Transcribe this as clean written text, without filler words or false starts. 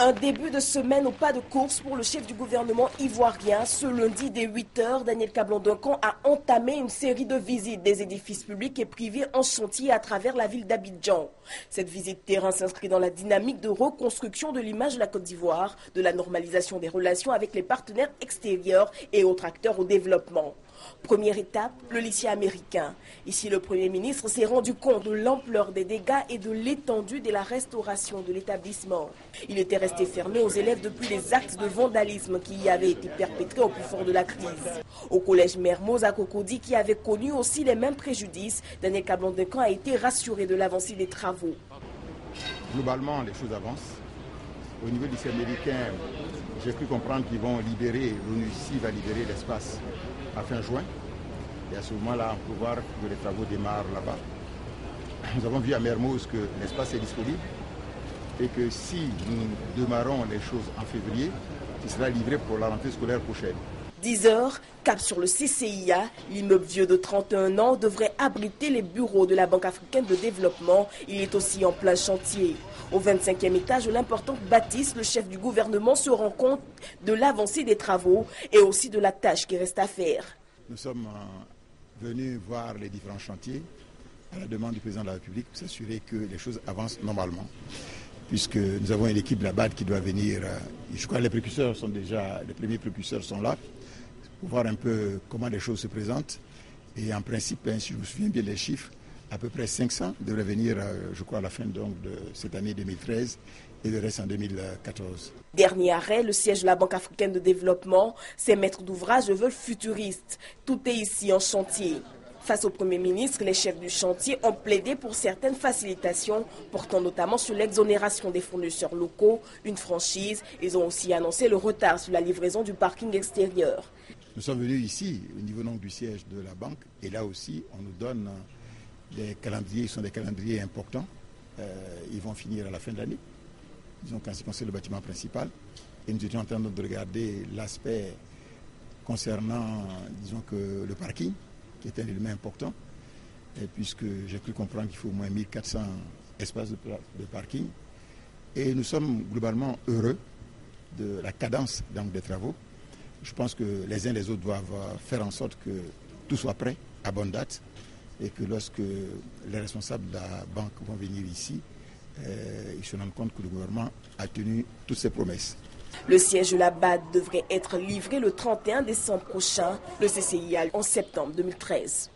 Un début de semaine au pas de course pour le chef du gouvernement ivoirien. Ce lundi dès 8h, Daniel Kablan-Duncan a entamé une série de visites des édifices publics et privés en chantier à travers la ville d'Abidjan. Cette visite terrain s'inscrit dans la dynamique de reconstruction de l'image de la Côte d'Ivoire, de la normalisation des relations avec les partenaires extérieurs et autres acteurs au développement. Première étape, le lycée américain. Ici, le Premier ministre s'est rendu compte de l'ampleur des dégâts et de l'étendue de la restauration de l'établissement. Il était resté fermé aux élèves depuis les actes de vandalisme qui y avaient été perpétrés au plus fort de la crise. Au collège Mermoz à Cocody, qui avait connu aussi les mêmes préjudices, Daniel Kablan-Duncan a été rassuré de l'avancée des travaux. Globalement, les choses avancent. Au niveau du lycée américain, j'ai cru comprendre qu'ils vont libérer, l'ONUCI va libérer l'espace à fin juin. Et à ce moment-là, on peut voir que les travaux démarrent là-bas. Nous avons vu à Mermoz que l'espace est disponible et que si nous démarrons les choses en février, il sera livré pour la rentrée scolaire prochaine. 10h, cap sur le CCIA, l'immeuble vieux de 31 ans devrait abriter les bureaux de la Banque africaine de développement. Il est aussi en plein chantier. Au 25e étage de l'importante bâtisse, le chef du gouvernement se rend compte de l'avancée des travaux et aussi de la tâche qui reste à faire. Nous sommes venus voir les différents chantiers à la demande du président de la République pour s'assurer que les choses avancent normalement. Puisque nous avons une équipe de la BAD qui doit venir. Je crois que les précurseurs sont déjà, les premiers précurseurs sont là, pour voir un peu comment les choses se présentent. Et en principe, si je me souviens bien des chiffres, à peu près 500 devraient venir, je crois, à la fin donc, de cette année 2013 et le reste en 2014. Dernier arrêt, le siège de la Banque africaine de développement. Ces maîtres d'ouvrage veulent futuristes. Tout est ici en chantier. Face au Premier ministre, les chefs du chantier ont plaidé pour certaines facilitations, portant notamment sur l'exonération des fournisseurs locaux, une franchise. Ils ont aussi annoncé le retard sur la livraison du parking extérieur. Nous sommes venus ici, au niveau donc, du siège de la banque, et là aussi, on nous donne des calendriers, ce sont des calendriers importants. Ils vont finir à la fin de l'année, disons qu'en ce qui concerne le bâtiment principal. Et nous étions en train de regarder l'aspect concernant, disons que le parking, qui est un élément important, puisque j'ai cru comprendre qu'il faut au moins 1400 espaces de parking. Et nous sommes globalement heureux de la cadence donc, des travaux. Je pense que les uns et les autres doivent faire en sorte que tout soit prêt à bonne date et que lorsque les responsables de la banque vont venir ici, ils se rendent compte que le gouvernement a tenu toutes ses promesses. Le siège de la BAD devrait être livré le 31 décembre prochain, le CCIA en septembre 2013.